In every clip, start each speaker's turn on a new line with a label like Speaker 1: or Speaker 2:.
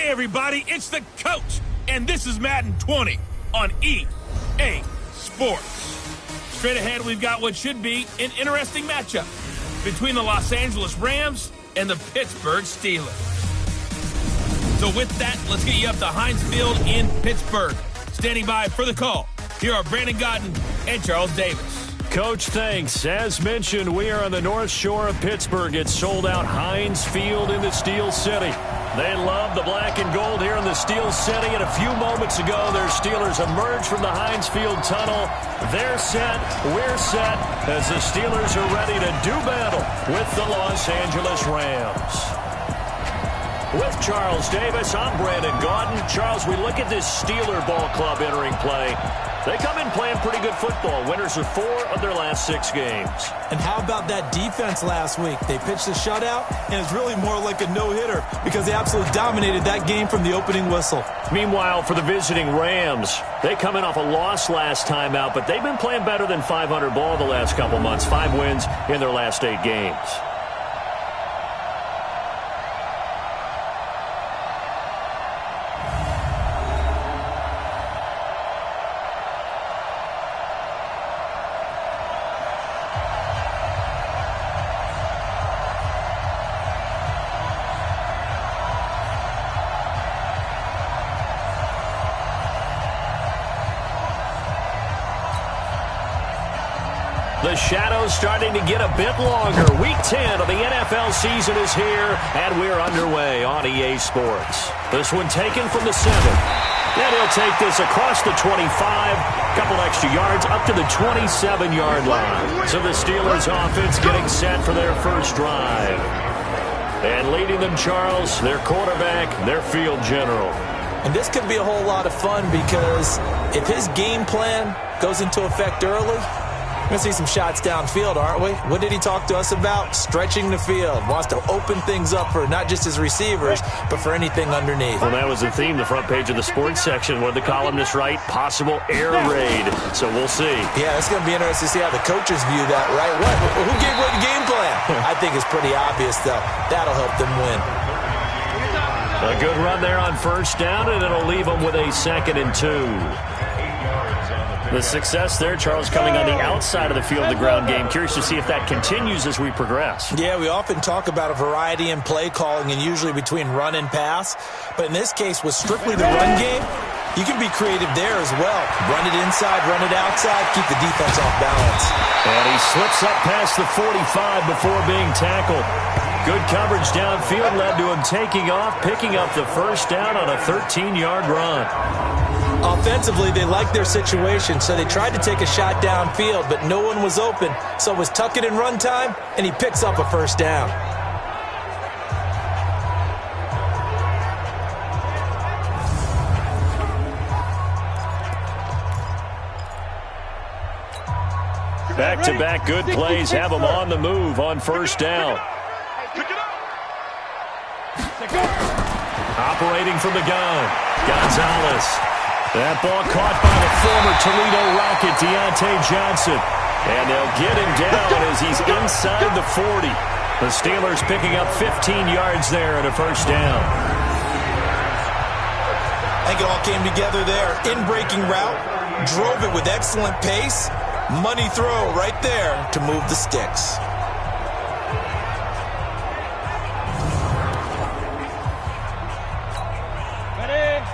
Speaker 1: Hey everybody, it's the coach, and this is Madden 20 on EA Sports. Straight ahead, we've got what should be an interesting matchup between the Los Angeles Rams and the Pittsburgh Steelers. So with that, let's get you up to Heinz Field in Pittsburgh. Standing by for the call, here are Brandon Godden and Charles Davis.
Speaker 2: Coach, thanks. As mentioned, we are on the North Shore of Pittsburgh. It's sold out Heinz Field in the Steel City. They love the black and gold here in the Steel City. And a few moments ago, their Steelers emerged from the Heinz Field tunnel. They're set. We're set as the Steelers are ready to do battle with the Los Angeles Rams. With Charles Davis, I'm Brandon Godden. Charles, we look at this Steeler ball club entering play. They come in playing pretty good football. Winners of 4 of their last 6 games.
Speaker 3: And how about that defense last week? They pitched a shutout, and it's really more like a no-hitter because they absolutely dominated that game from the opening whistle.
Speaker 2: Meanwhile, for the visiting Rams, they come in off a loss last time out, but they've been playing better than 500 ball the last couple months. 5 wins in their last 8 games. The shadow's starting to get a bit longer. Week 10 of the NFL season is here, and we're underway on EA Sports. This one taken from the 7. And he'll take this across the 25, couple extra yards, up to the 27-yard line. So the Steelers offense getting set for their first drive. And leading them, Charles, their quarterback, their field general.
Speaker 3: And this could be a whole lot of fun because if his game plan goes into effect early, we're going to see some shots downfield, aren't we? What did he talk to us about? Stretching the field. Wants to open things up for not just his receivers, but for anything underneath.
Speaker 2: Well, that was the theme, the front page of the sports section, where the columnists write, possible air raid. So we'll see.
Speaker 3: Yeah, it's going to be interesting to see how the coaches view that, right? Who gave away the game plan? I think it's pretty obvious, though. That'll help them win.
Speaker 2: A good run there on first down, and it'll leave them with a 2nd and 2. The success there, Charles, coming on the outside of the field, the ground game. Curious to see if that continues as we progress.
Speaker 3: Yeah, we often talk about a variety in play calling and usually between run and pass. But in this case, with strictly the run game, you can be creative there as well. Run it inside, run it outside, keep the defense off balance.
Speaker 2: And he slips up past the 45 before being tackled. Good coverage downfield led to him taking off, picking up the first down on a 13-yard run.
Speaker 3: Offensively, they liked their situation, so they tried to take a shot downfield, but no one was open. So it was tuck it and run time, and he picks up a first down.
Speaker 2: Back-to-back good plays have him on the move on first down. Operating from the gun, Gonzalez. That ball caught by the former Toledo Rocket, Deontay Johnson. And they'll get him down as he's inside the 40. The Steelers picking up 15 yards there and a first down.
Speaker 3: I think it all came together there. In-breaking route, drove it with excellent pace. Money throw right there to move the sticks.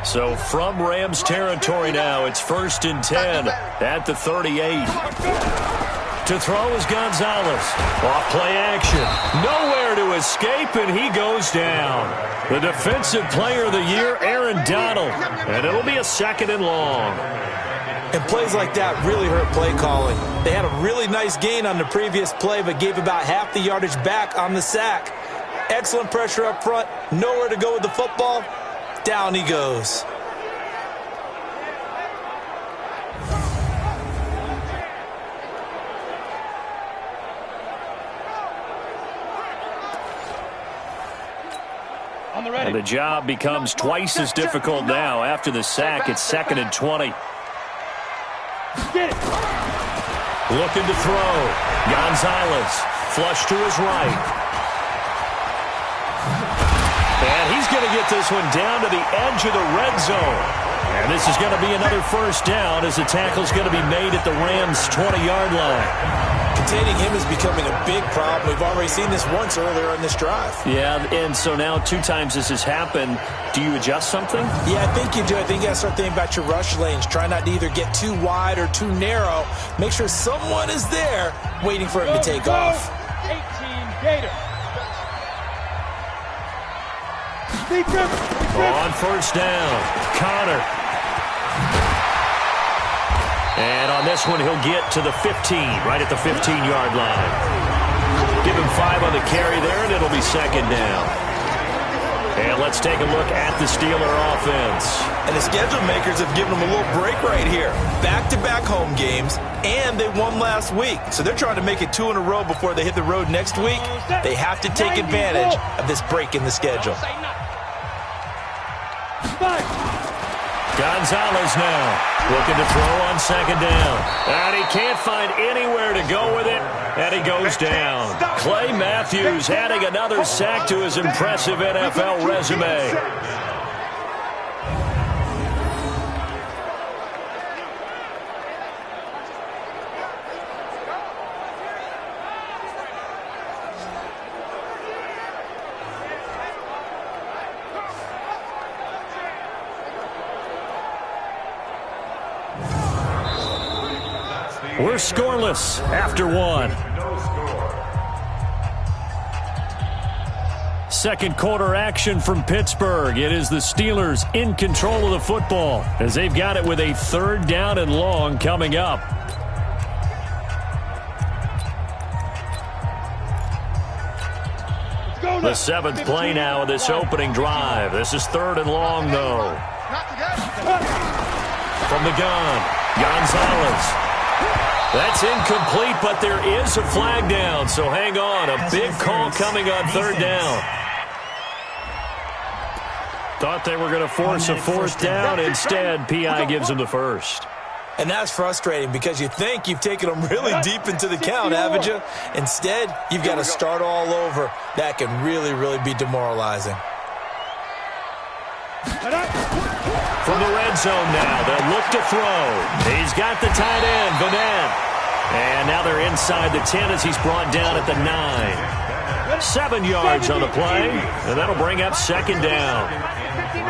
Speaker 2: So from Rams territory now, it's 1st and 10 at the 38. To throw is Gonzalez. Off play action. Nowhere to escape, and he goes down. The defensive player of the year, Aaron Donald. And it'll be a 2nd and long.
Speaker 3: And plays like that really hurt play calling. They had a really nice gain on the previous play, but gave about half the yardage back on the sack. Excellent pressure up front. Nowhere to go with the football. Down he goes.
Speaker 2: And the job becomes twice as difficult now. After the sack, it's 2nd and 20. Looking to throw. Gonzalez, flush to his right. And he's going going to get this one down to the edge of the red zone. And this is going to be another first down as the tackle's going to be made at the Rams' 20-yard line.
Speaker 3: Containing him is becoming a big problem. We've already seen this once earlier in this drive.
Speaker 2: Yeah, and so now 2 times this has happened. Do you adjust something?
Speaker 3: Yeah, I think you do. I think you got to start thinking about your rush lanes. Try not to either get too wide or too narrow. Make sure someone is there waiting for him to take off.
Speaker 4: 18 Gator.
Speaker 2: On first down, Connor. And on this one, he'll get to the 15, right at the 15-yard line. Give him 5 on the carry there, and it'll be second down. And let's take a look at the Steeler offense.
Speaker 3: And the schedule makers have given them a little break right here. Back-to-back home games, and they won last week. So they're trying to make it 2 in a row before they hit the road next week. They have to take advantage of this break in the schedule.
Speaker 2: Gonzalez now looking to throw on second down. And he can't find anywhere to go with it, and he goes down. Clay Matthews adding another sack to his impressive NFL resume. We're scoreless after 1. Second quarter action from Pittsburgh. It is the Steelers in control of the football as they've got it with a 3rd down and long coming up. The 7th play now of this opening drive. This is 3rd and long, though. From the gun, Gonzalez. That's incomplete, but there is a flag down, so hang on. A big call coming on 3rd down. Thought they were going to force a 4th down. Instead, P.I. gives them the first.
Speaker 3: And that's frustrating because you think you've taken them really deep into the count, haven't you? Instead, you've got to start all over. That can really, really be demoralizing.
Speaker 2: From the red zone now, they'll look to throw. He's got the tight end, Vanette. And now they're inside the 10 as he's brought down at the 9. 7 yards on the play, and that'll bring up second down.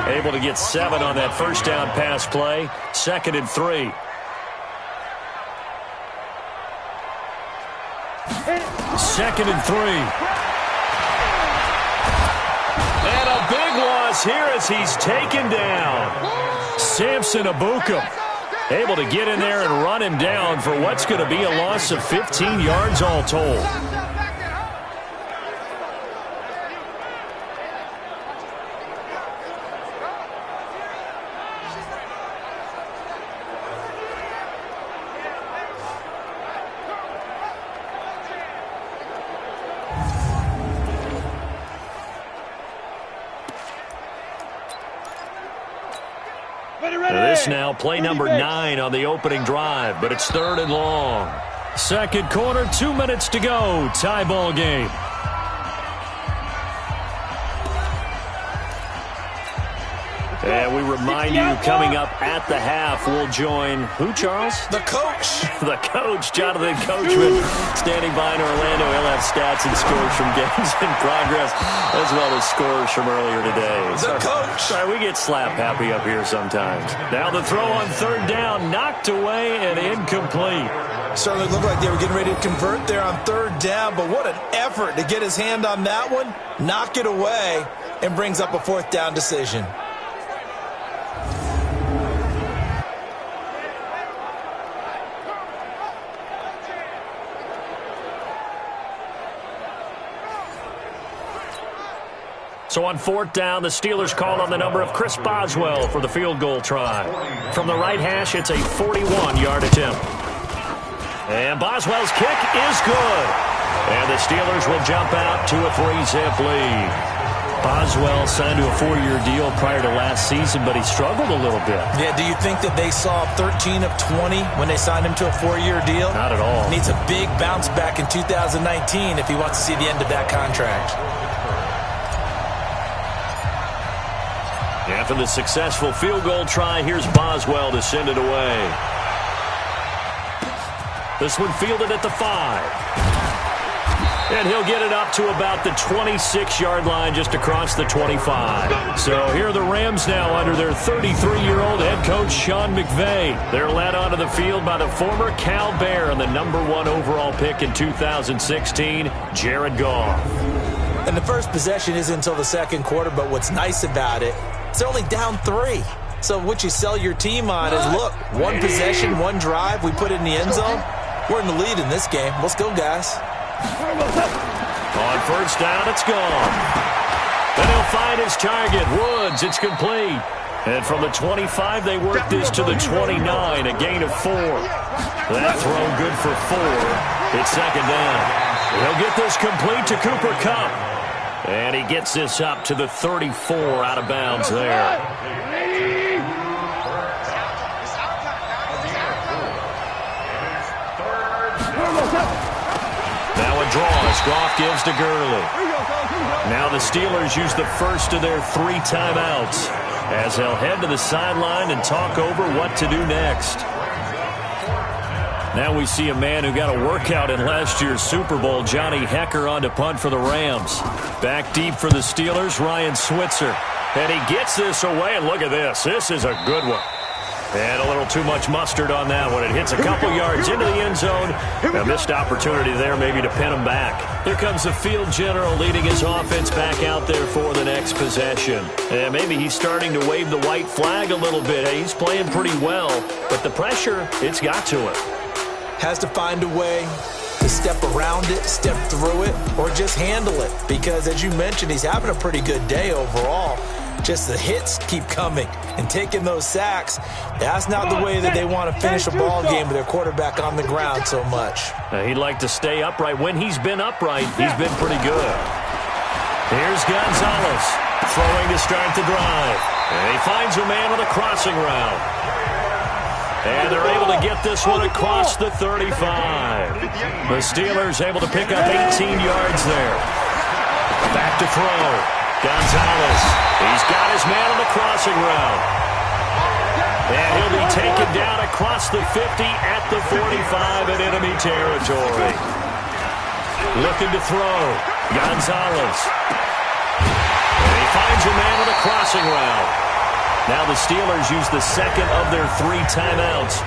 Speaker 2: Able to get 7 on that first down pass play. 2nd and 3. Second and 3. And a big loss here as he's taken down. Samson Abuka able to get in there and run him down for what's going to be a loss of 15 yards all told. This now play number 9 on the opening drive, but it's 3rd and long. Second quarter, 2 minutes to go. Tie ball game. And we remind you, coming up at the half, we'll join who, Charles?
Speaker 3: The coach.
Speaker 2: The coach, Jonathan Coachman, standing by in Orlando. He'll have stats and scores from games in progress, as well as scores from earlier today.
Speaker 3: The coach.
Speaker 2: Sorry, we get slap happy up here sometimes. Now the throw on 3rd down, knocked away and incomplete.
Speaker 3: Certainly looked like they were getting ready to convert there on 3rd down, but what an effort to get his hand on that one, knock it away, and brings up a 4th down decision.
Speaker 2: So on 4th down, the Steelers call on the number of Chris Boswell for the field goal try. From the right hash, it's a 41-yard attempt. And Boswell's kick is good. And the Steelers will jump out to a 3-zip lead. Boswell signed to a 4-year deal prior to last season, but he struggled a little bit.
Speaker 3: Yeah, do you think that they saw 13 of 20 when they signed him to a 4-year deal?
Speaker 2: Not at all.
Speaker 3: Needs a big bounce back in 2019 if he wants to see the end of that contract.
Speaker 2: for the successful field goal try. Here's Boswell to send it away. This one fielded at the 5. And he'll get it up to about the 26-yard line, just across the 25. So here are the Rams now under their 33-year-old head coach, Sean McVay. They're led onto the field by the former Cal Bear and the #1 overall pick in 2016, Jared Goff.
Speaker 3: And the first possession isn't until the second quarter, but what's nice about it, it's only down 3. So what you sell your team on is, look, one possession, one drive, we put it in the end zone. We're in the lead in this game. Let's go, guys.
Speaker 2: On first down, it's gone. Then he'll find his target, Woods. It's complete. And from the 25, they work this to the 29, a gain of 4. That throw good for 4. It's second down. He'll get this complete to Cooper Kupp. And he gets this up to the 34, out of bounds there. Now a draw as Goff gives to Gurley. Now the Steelers use the first of their 3 timeouts as they'll head to the sideline and talk over what to do next. Now we see a man who got a workout in last year's Super Bowl, Johnny Hecker, on to punt for the Rams. Back deep for the Steelers, Ryan Switzer. And he gets this away, and look at this. This is a good one. And a little too much mustard on that one. It hits a couple yards into the end zone. A missed opportunity there maybe to pin him back. Here comes the field general leading his offense back out there for the next possession. And maybe he's starting to wave the white flag a little bit. He's playing pretty well, but the pressure, it's got to him.
Speaker 3: Has to find a way to step around it, step through it, or just handle it. Because as you mentioned, he's having a pretty good day overall. Just the hits keep coming and taking those sacks. That's not the way that they want to finish a ball game with their quarterback on the ground so much.
Speaker 2: He'd like to stay upright. When he's been upright, he's been pretty good. Here's Gonzalez throwing to start the drive. And he finds a man with a crossing route. And they're able to get this one across the 35. The Steelers able to pick up 18 yards there. Back to throw. Gonzalez, he's got his man on the crossing route. And he'll be taken down across the 50 at the 45 in enemy territory. Looking to throw. Gonzalez. And he finds a man on the crossing route. Now the Steelers use the second of their 3 timeouts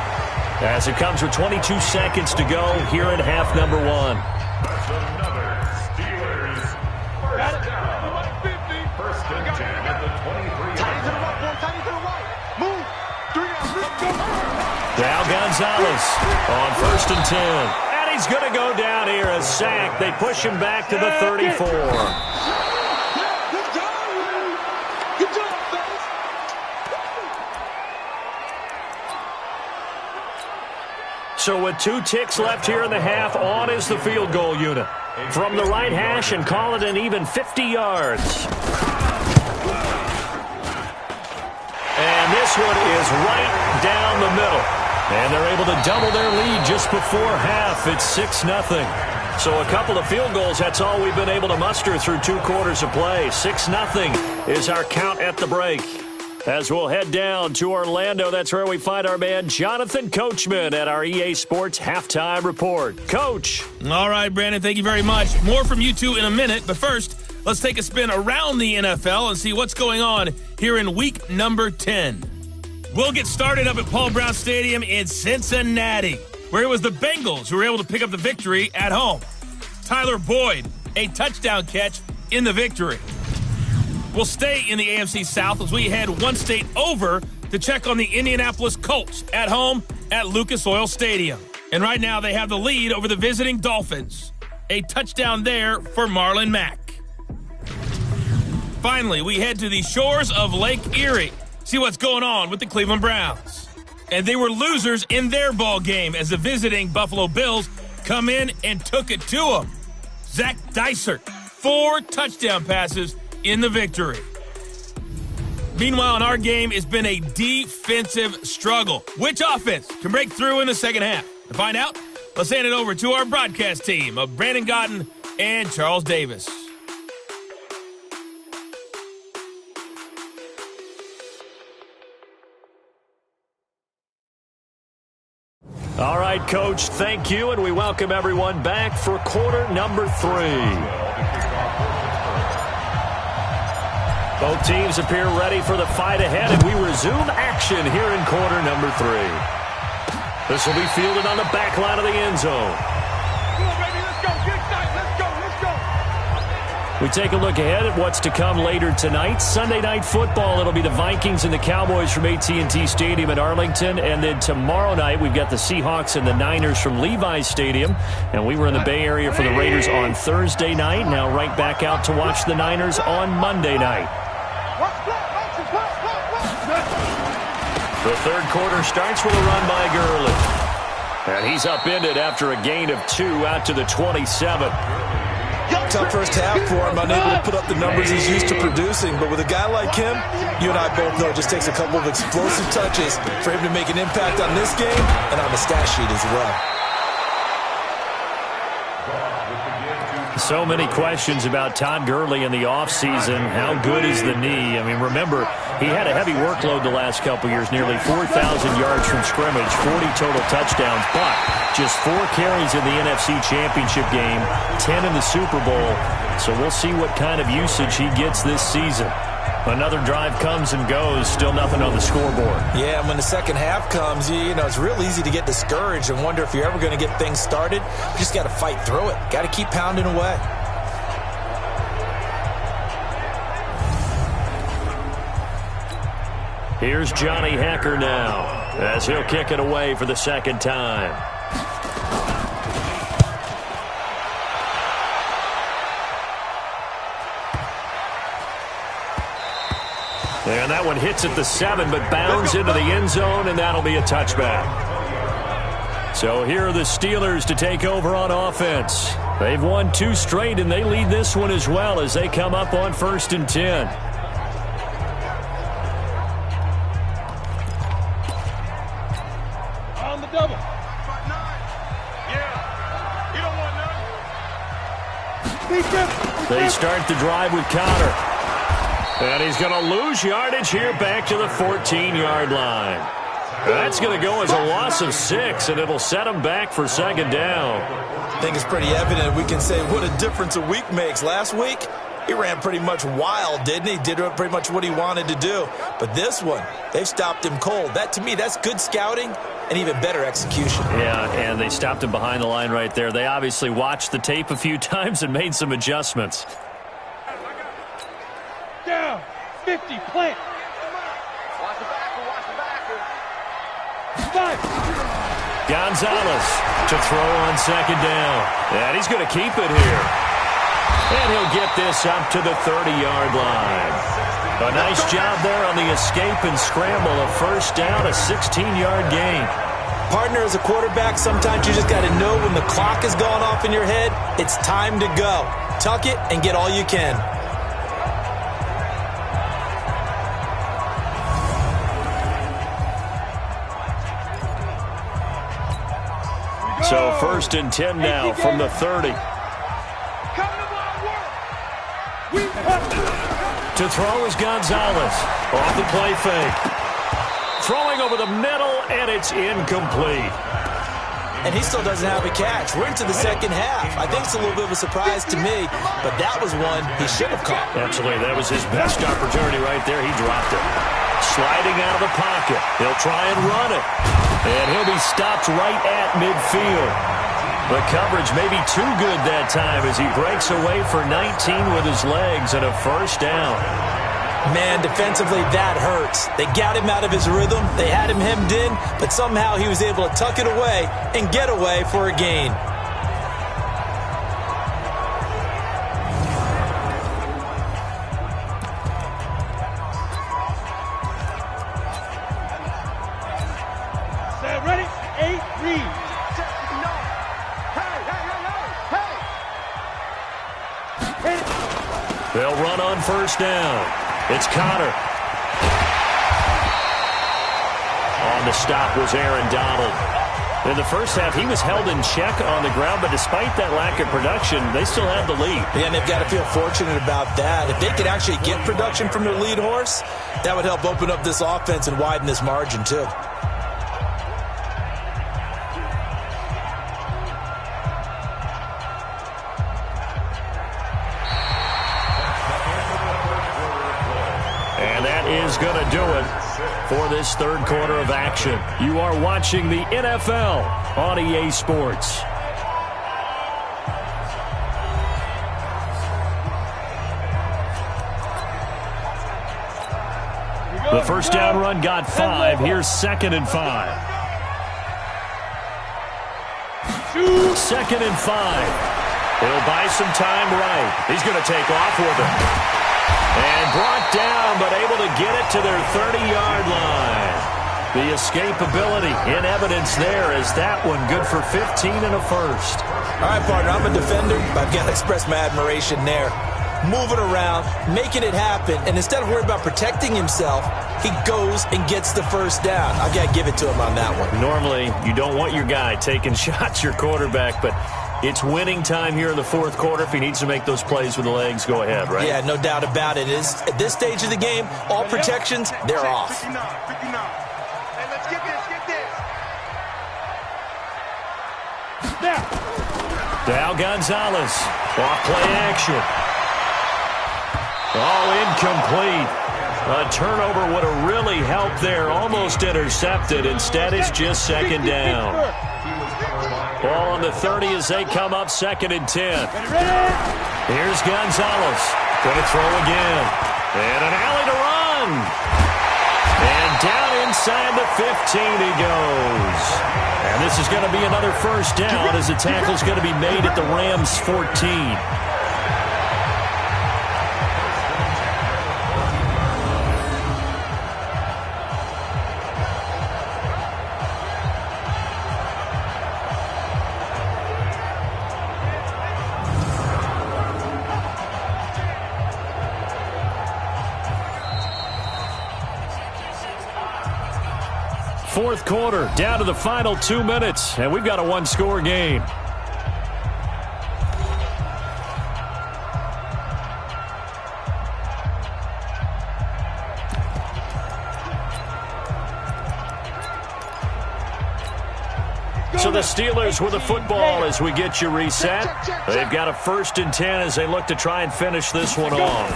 Speaker 2: as it comes with 22 seconds to go here in half number 1. Now Gonzalez on first and 10. And he's going to go down here, a sack. They push him back to the 34.
Speaker 4: Good job, fellas.
Speaker 2: So with 2 ticks left here in the half, on is the field goal unit. From the right hash and call it an even 50 yards. And this one is right down the middle. And they're able to double their lead just before half. It's 6-0. So a couple of field goals, that's all we've been able to muster through 2 quarters of play. 6-0 is our count at the break. As we'll head down to Orlando, that's where we find our man Jonathan Coachman at our EA Sports Halftime Report. Coach.
Speaker 1: All right, Brandon, thank you very much. More from you two in a minute, but first, let's take a spin around the NFL and see what's going on here in week number 10. We'll get started up at Paul Brown Stadium in Cincinnati, where it was the Bengals who were able to pick up the victory at home. Tyler Boyd, a touchdown catch in the victory. We'll stay in the AFC South as we head one state over to check on the Indianapolis Colts at home at Lucas Oil Stadium. And right now they have the lead over the visiting Dolphins. A touchdown there for Marlon Mack. Finally, we head to the shores of Lake Erie. See what's going on with the Cleveland Browns. And they were losers in their ball game as the visiting Buffalo Bills come in and took it to them. Zach Dysert, 4 touchdown passes in the victory. Meanwhile, in our game, it's been a defensive struggle. Which offense can break through in the second half? To find out, let's hand it over to our broadcast team of Brandon Godden and Charles Davis.
Speaker 2: All right, Coach, thank you, and we welcome everyone back for quarter number 3. Both teams appear ready for the fight ahead, and we resume action here in quarter number 3. This will be fielded on the back line of the end zone.
Speaker 4: Come on, baby, let's go. Get excited. Let's go.
Speaker 2: We take a look ahead at what's to come later tonight. Sunday Night Football, it'll be the Vikings and the Cowboys from AT&T Stadium in Arlington. And then tomorrow night, we've got the Seahawks and the Niners from Levi's Stadium. And we were in the Bay Area for the Raiders on Thursday night. Now right back out to watch the Niners on Monday night. The third quarter starts with a run by Gurley. And he's upended after a gain of 2 out to the 27.
Speaker 3: Tough first half for him, unable to put up the numbers he's used to producing. But with a guy like him, you and I both know it just takes a couple of explosive touches for him to make an impact on this game and on the stat sheet as well.
Speaker 2: So many questions about Todd Gurley in the offseason. How good is the knee? I mean, remember, he had a heavy workload the last couple years, nearly 4,000 yards from scrimmage, 40 total touchdowns, but just 4 carries in the NFC Championship game, 10 in the Super Bowl. So we'll see what kind of usage he gets this season. Another drive comes and goes, still nothing on the scoreboard.
Speaker 3: Yeah, and when the second half comes, you know, it's real easy to get discouraged and wonder if you're ever going to get things started. You just got to fight through it. Got to keep pounding away.
Speaker 2: Here's Johnny Hacker now, as he'll kick it away for the second time. And that one hits at the 7, but bounds into the end zone, and that'll be a touchback. So here are the Steelers to take over on offense. They've won 2 straight, and they lead this one as well as they come up on 1st and 10.
Speaker 4: On the double. Yeah. You don't want none.
Speaker 2: They start the drive with Connor. And he's going to lose yardage here back to the 14-yard line. That's going to go as a loss of 6, and it'll set him back for second down.
Speaker 3: I think it's pretty evident. We can say what a difference a week makes. Last week, he ran pretty much wild, didn't he? Did pretty much what he wanted to do. But this one, they've stopped him cold. That, to me, that's good scouting and even better execution.
Speaker 2: Yeah, and they stopped him behind the line right there. They obviously watched the tape a few times and made some adjustments.
Speaker 4: Down. 50. Plant.
Speaker 5: Watch the backer.
Speaker 4: 5.
Speaker 2: Gonzalez to throw on second down. And he's going to keep it here. And he'll get this up to the 30-yard line. A nice job there on the escape and scramble. A first down, a 16-yard gain.
Speaker 3: Partner, as a quarterback, sometimes you just got to know when the clock is going off in your head, it's time to go. Tuck it and get all you can.
Speaker 2: So 1st and 10 now from the 30. To throw is Gonzalez. Off the play fake. Throwing over the middle, and it's incomplete.
Speaker 3: And he still doesn't have a catch. We're into the second half. I think it's a little bit of a surprise to me, but that was one he should have caught.
Speaker 2: Absolutely. That was his best opportunity right there. He dropped it. Sliding out of the pocket. He'll try and run it. And he'll be stopped right at midfield. The coverage may be too good that time as he breaks away for 19 with his legs and a first down.
Speaker 3: Man, defensively, that hurts. They got him out of his rhythm. They had him hemmed in, but somehow he was able to tuck it away and get away for a gain.
Speaker 4: Ready? 8, read.
Speaker 2: They'll run on first down. It's Connor. On the stop was Aaron Donald. In the first half, he was held in check on the ground, but despite that lack of production, they still have the lead.
Speaker 3: Yeah, and they've got to feel fortunate about that. If they could actually get production from their lead horse, that would help open up this offense and widen this margin, too.
Speaker 2: that is going to do it for this third quarter of action. You are watching the NFL on EA Sports. The first down run got 5. Here's 2nd and 5. 2nd and 5. He'll buy some time right. He's going to take off with it. And brought down, but able to get it to their 30-yard line. The escapability in evidence there as that one good for 15 and a first.
Speaker 3: All right, partner, I'm a defender, but I've got to express my admiration there. Moving around, making it happen, and instead of worrying about protecting himself, he goes and gets the first down. I got to give it to him on that one.
Speaker 2: Normally, you don't want your guy taking shots, your quarterback, but it's winning time here in the fourth quarter. If he needs to make those plays with the legs, go ahead, right?
Speaker 3: Yeah, no doubt about it. At this stage of the game, all protections, they're off.
Speaker 5: 59. Hey, let's get this.
Speaker 2: Dow Gonzalez, off play action. Incomplete. A turnover would have really helped there. Almost intercepted. Instead, it's just 2nd down. Ball on the 30 as they come up 2nd and 10. Here's Gonzalez. Going to throw again. And an alley to run. And down inside the 15 he goes. And this is going to be another first down as the tackle's going to be made at the Rams 14. Fourth quarter, down to the final 2 minutes, and we've got a one-score game. So the Steelers with the football as we get you reset. They've got a 1st and 10 as they look to try and finish this one off.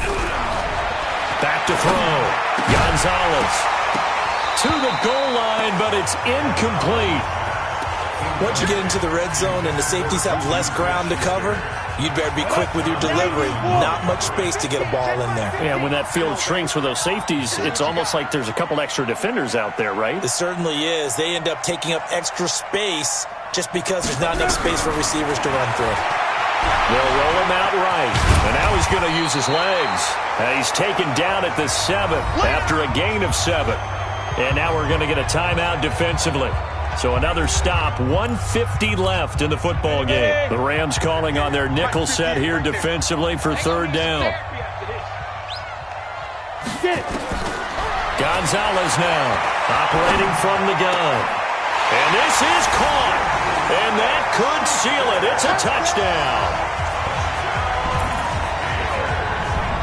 Speaker 2: Back to throw. Gonzalez. To the goal line, but it's incomplete.
Speaker 3: Once you get into the red zone and the safeties have less ground to cover, you'd better be quick with your delivery. Not much space to get a ball in there.
Speaker 2: Yeah, when that field shrinks with those safeties, it's almost like there's a couple extra defenders out there, right?
Speaker 3: It certainly is. They end up taking up extra space just because there's not enough space for receivers to run through.
Speaker 2: They'll roll him out right. And now he's going to use his legs. And he's taken down at the 7 after a gain of 7. And now we're going to get a timeout defensively. So another stop, 1:50 left in the football game. The Rams calling on their nickel set here defensively for 3rd down. Gonzalez now operating from the gun. And this is caught. And that could seal it. It's a touchdown.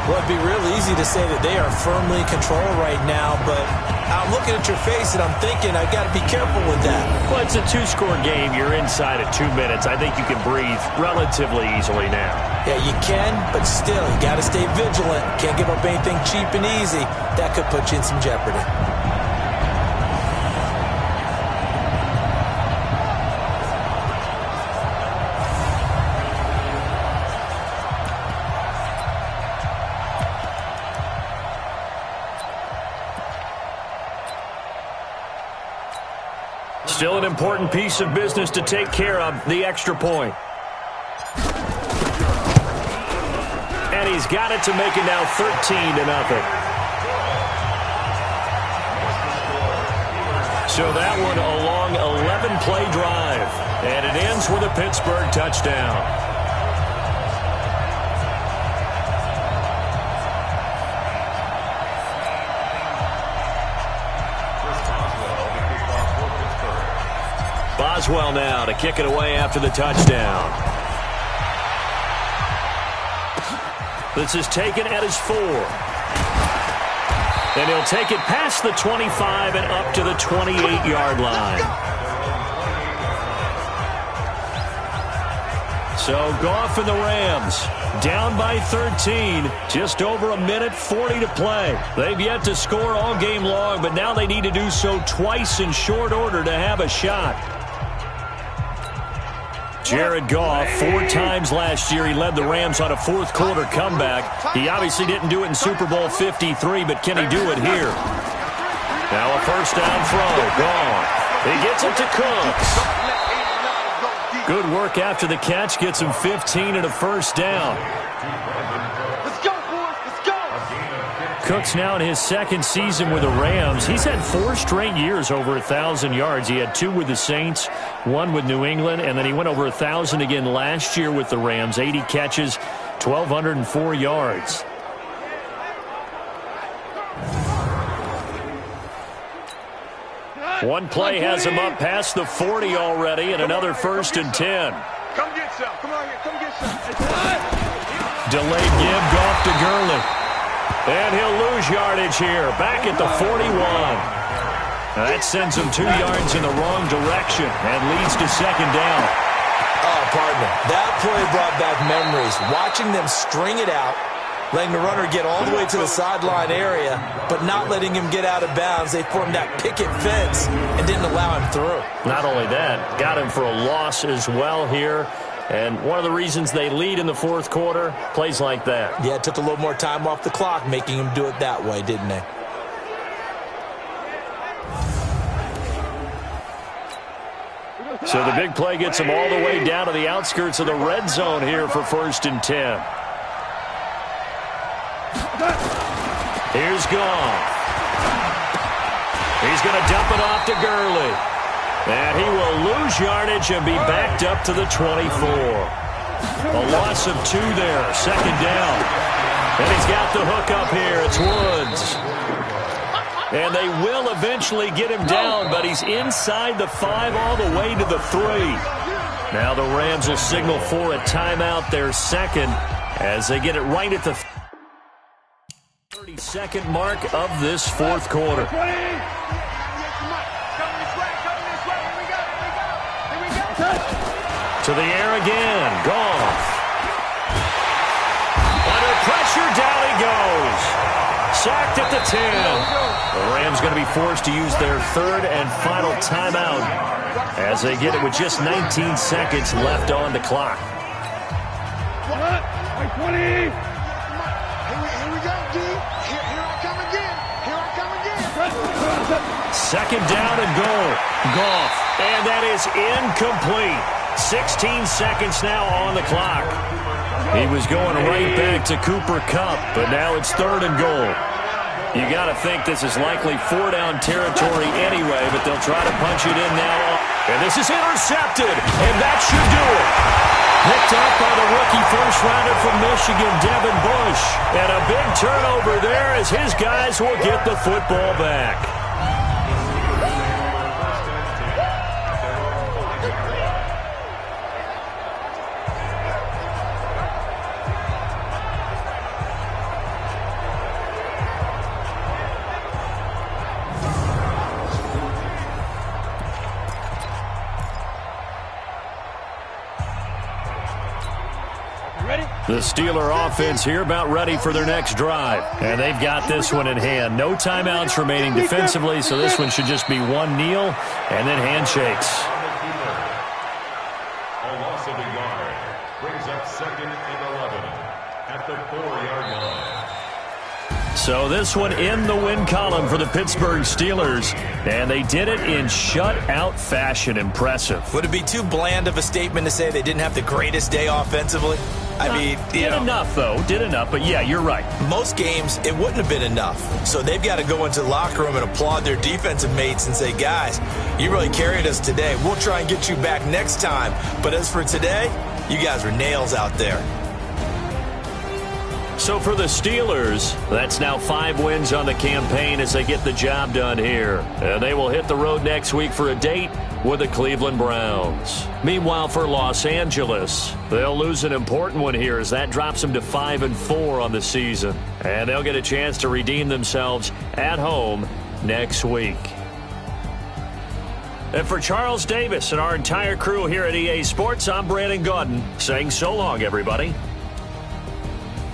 Speaker 3: Well, it'd be real easy to say that they are firmly in control right now, but I'm looking at your face and I'm thinking I've got to be careful with that.
Speaker 2: Well, it's a 2-score game. You're inside of 2 minutes. I think you can breathe relatively easily now.
Speaker 3: Yeah, you can, but still, you got to stay vigilant. Can't give up anything cheap and easy. That could put you in some jeopardy.
Speaker 2: Still an important piece of business to take care of, the extra point. And he's got it to make it now 13-0. So that one a long 11-play drive. And it ends with a Pittsburgh touchdown. Boswell now to kick it away after the touchdown. This is taken at his 4. And he'll take it past the 25 and up to the 28-yard line. So Goff and the Rams down by 13. Just over a minute 40 to play. They've yet to score all game long, but now they need to do so twice in short order to have a shot. Jared Goff, 4 times last year, he led the Rams on a fourth quarter comeback. He obviously didn't do it in Super Bowl 53, but can he do it here? Now a first down throw. Goff. He gets it to Cooks. Good work after the catch. Gets him 15 and a first down.
Speaker 5: Let's go, boys. Let's go.
Speaker 2: Cooks now in his second season with the Rams. He's had 4 straight years over 1,000 yards. He had 2 with the Saints, 1 with New England, and then he went over 1,000 again last year with the Rams. 80 catches, 1,204 yards. One play has him up past the 40 already, and another first and 10.
Speaker 5: Come get some. Come on here. Come get some.
Speaker 2: Delayed give, Goff to Gurley. And he'll lose yardage here, back at the 41. Now that sends him 2 yards in the wrong direction and leads to second down.
Speaker 3: Oh, partner, that play brought back memories. Watching them string it out, letting the runner get all the way to the sideline area, but not letting him get out of bounds. They formed that picket fence and didn't allow him through.
Speaker 2: Not only that, got him for a loss as well here. And one of the reasons they lead in the fourth quarter, plays like that.
Speaker 3: Yeah, it took a little more time off the clock, making him do it that way, didn't they?
Speaker 2: So the big play gets him all the way down to the outskirts of the red zone here for first and 10. Here's Goff. He's going to dump it off to Gurley. And he will lose yardage and be backed up to the 24. A loss of 2 there. Second down. And he's got the hook up here. It's Woods. And they will eventually get him down, but he's inside the 5 all the way to the 3. Now the Rams will signal for a timeout, their second, as they get it right at the 32nd mark of this fourth quarter. To the air again. Goff. Under pressure, down he goes. Sacked at the 10. The Rams going to be forced to use their third and final timeout as they get it with just 19 seconds left on the clock.
Speaker 4: 20.
Speaker 5: Here we go, D. Here I come again. Here I come again.
Speaker 2: Second down and goal. Goff. And that is incomplete. 16 seconds now on the clock. He was going right back to Cooper Kupp, but now it's third and goal. You got to think this is likely 4-down territory anyway, but they'll try to punch it in now. And this is intercepted, and that should do it. Picked up by the rookie first-rounder from Michigan, Devin Bush. And a big turnover there as his guys will get the football back. The Steeler offense here about ready for their next drive. And they've got this one in hand. No timeouts remaining defensively, so this one should just be one kneel and then handshakes.
Speaker 6: A loss of a yard brings up second and 11 at the 4-yard line.
Speaker 2: So this one in the win column for the Pittsburgh Steelers. And they did it in shutout fashion. Impressive.
Speaker 3: Would it be too bland of a statement to say they didn't have the greatest day offensively? I mean,
Speaker 2: did enough, though. Did enough, but yeah, you're right.
Speaker 3: Most games, it wouldn't have been enough. So they've got to go into the locker room and applaud their defensive mates and say, guys, you really carried us today. We'll try and get you back next time. But as for today, you guys were nails out there.
Speaker 2: So for the Steelers, that's now 5 wins on the campaign as they get the job done here. And they will hit the road next week for a date with the Cleveland Browns. Meanwhile, for Los Angeles, they'll lose an important one here as that drops them to 5-4 on the season. And they'll get a chance to redeem themselves at home next week. And for Charles Davis and our entire crew here at EA Sports, I'm Brandon Gaudin saying so long, everybody.